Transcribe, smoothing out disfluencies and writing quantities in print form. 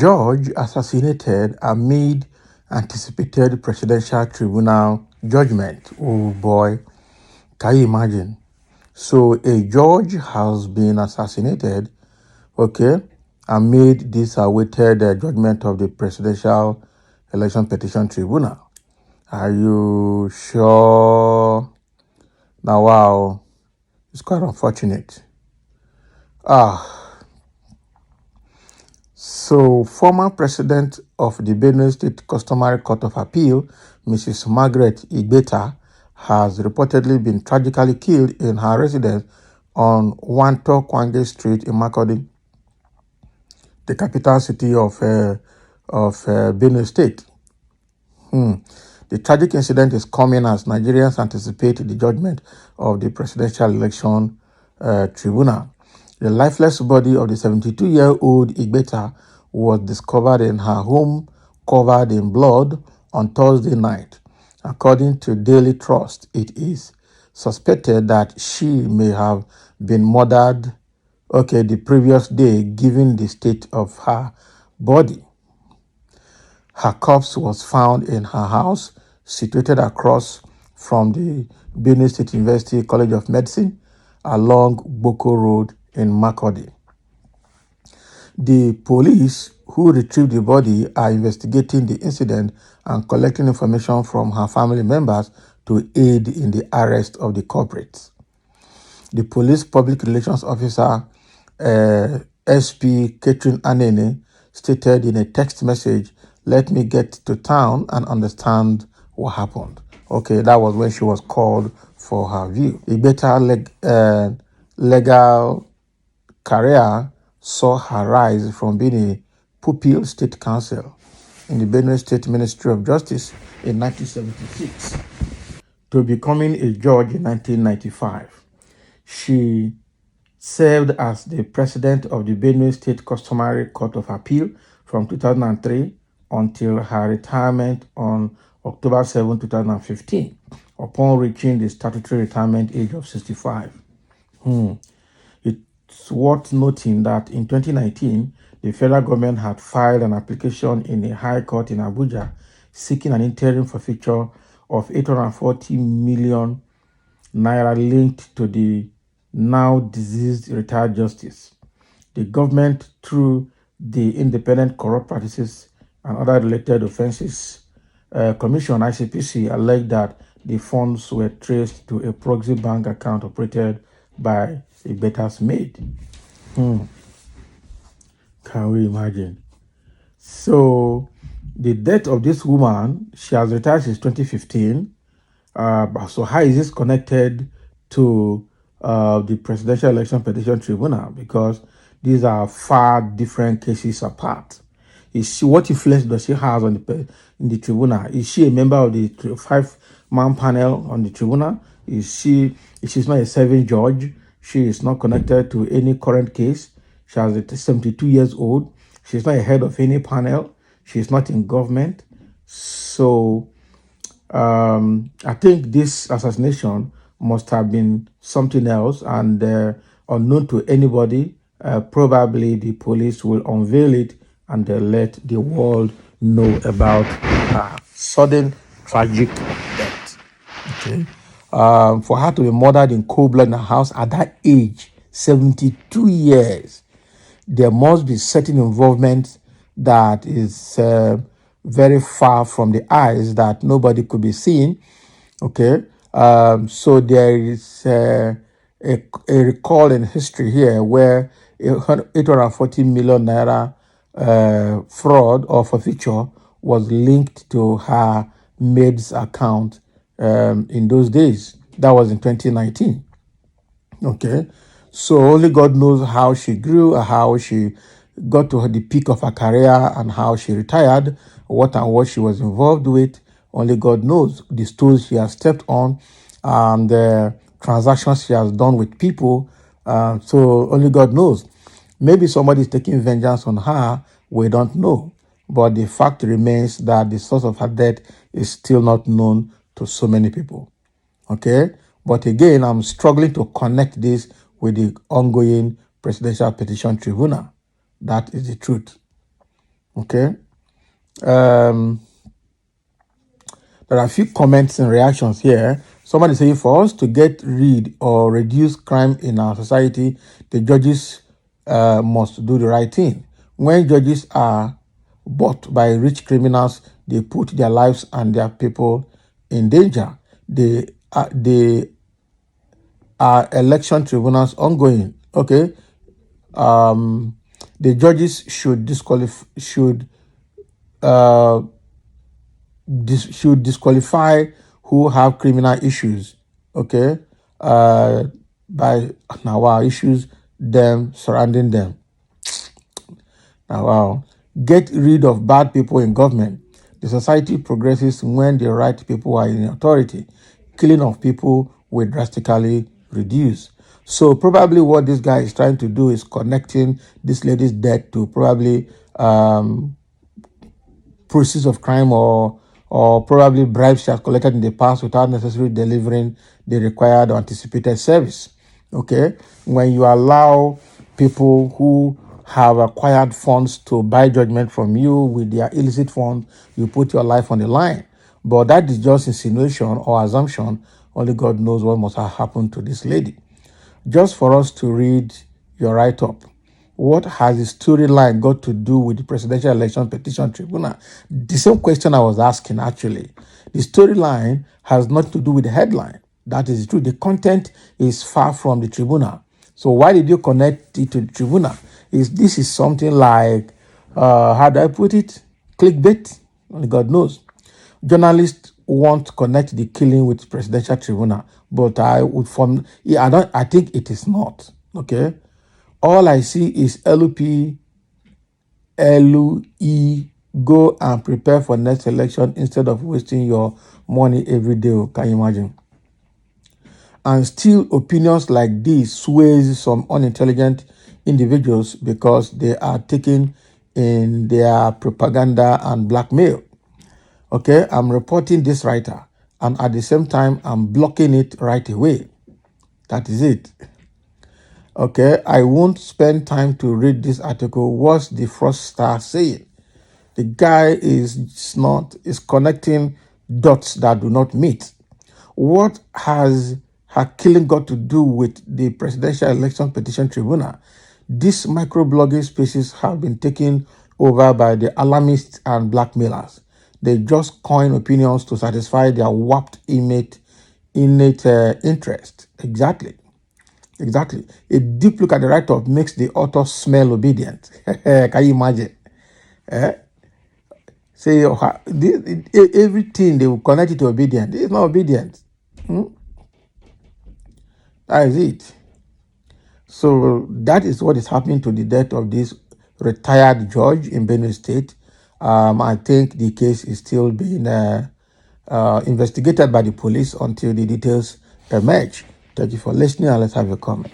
Judge assassinated amid anticipated presidential tribunal judgment. Oh boy, can you imagine? So a judge has been assassinated, okay, amid this awaited judgment of the Presidential Election Petition Tribunal. Are you sure? Now, wow, it's quite unfortunate. So former president of the Benue State Customary Court of Appeal, Mrs. Margaret Igbeta, has reportedly been tragically killed in her residence on Wanto Kwange Street in Makurdi, the capital city of Benue State. The tragic incident is coming as Nigerians anticipate the judgment of the Presidential Election Tribunal. The lifeless body of the 72-year-old Igbeta was discovered in her home covered in blood on Thursday night. According to Daily Trust, it is suspected that she may have been murdered the previous day given the state of her body. Her corpse was found in her house situated across from the Benue State University College of Medicine along Boko Road in Makurdi. The police who retrieved the body are investigating the incident and collecting information from her family members to aid in the arrest of the culprits. The police public relations officer, SP Catherine Anene, stated in a text message, "Let me get to town and understand what happened." Okay, that was when she was called for her view. A better legal career saw her rise from being a pupil state counsel in the Benue State Ministry of Justice in 1976 to becoming a judge in 1995. She served as the president of the Benue State Customary Court of Appeal from 2003 until her retirement on October 7, 2015, upon reaching the statutory retirement age of 65. It's worth noting that in 2019, the federal government had filed an application in a high court in Abuja seeking an interim forfeiture of 840 million naira linked to the now deceased retired justice. The government, through the Independent Corrupt Practices and Other Related Offences Commission, ICPC, alleged that the funds were traced to a proxy bank account operated by Igbeta's maid. Can we imagine? So the death of this woman, she has retired since 2015. So how is this connected to the Presidential Election Petition Tribunal? Because these are far different cases apart. What influence does she have on in the tribunal? Is she a member of the 5-man panel on the tribunal? She's not a serving judge. She is not connected to any current case. She is 72 years old. She's not a head of any panel. She's not in government. So I think this assassination must have been something else and unknown to anybody. Probably the police will unveil it and let the world know about her sudden tragic death. Okay. For her to be murdered in cold blood in her house at that age, 72 years, there must be certain involvement that is very far from the eyes that nobody could be seen. Okay. So there is a recall in history here where 840 million naira fraud or forfeiture was linked to her maid's account in those days. That was in 2019. Okay. So only God knows how she grew, how she got to the peak of her career and how she retired, what she was involved with. Only God knows the stones she has stepped on and the transactions she has done with people. So only God knows. Maybe somebody is taking vengeance on her. We don't know. But the fact remains that the source of her death is still not known to so many people. Okay? But again, I'm struggling to connect this with the ongoing Presidential Petition Tribunal. That is the truth. Okay. There are a few comments and reactions here. Somebody saying, for us to get rid or reduce crime in our society, the judges must do the right thing. When judges are bought by rich criminals, they put their lives and their people in danger. They are election tribunals ongoing. Okay. The judges should disqualify who have criminal issues, okay, by now our issues them surrounding them. Now, wow. Get rid of bad people in government. The society progresses when the right people are in authority. Killing of people will drastically reduce. So probably what this guy is trying to do is connecting this lady's death to probably proceeds of crime or probably bribes she has collected in the past without necessarily delivering the required or anticipated service. Okay, when you allow people who have acquired funds to buy judgment from you with their illicit funds, you put your life on the line. But that is just insinuation or assumption. Only God knows what must have happened to this lady. Just for us to read your write-up, what has the storyline got to do with the Presidential Election Petition Tribunal? The same question I was asking, actually. The storyline has nothing to do with the headline. That is true. The content is far from the tribunal. So why did you connect it to the tribunal? This is something like, how do I put it? Clickbait? Only God knows. Journalists want to connect the killing with presidential tribunal, but I think it is not. Okay. All I see is LUP, LUE, go and prepare for next election instead of wasting your money every day. Can you imagine? And still opinions like this sways some unintelligent individuals because they are taken in their propaganda and blackmail. Okay, I'm reporting this writer and at the same time I'm blocking it right away. That is it. Okay, I won't spend time to read this article. What's the first star saying? The guy is connecting dots that do not meet. What has her killing got to do with the Presidential Election Petition Tribunal? These microblogging spaces have been taken over by the alarmists and blackmailers. They just coin opinions to satisfy their warped innate interest. Exactly. A deep look at the write-up makes the author smell obedient. Can you imagine? Eh? Say everything they will connect it to obedient. It's not obedient. That is it. So that is what is happening to the death of this retired judge in Benue State. I think the case is still being investigated by the police until the details emerge. Thank you for listening and let's have a comment.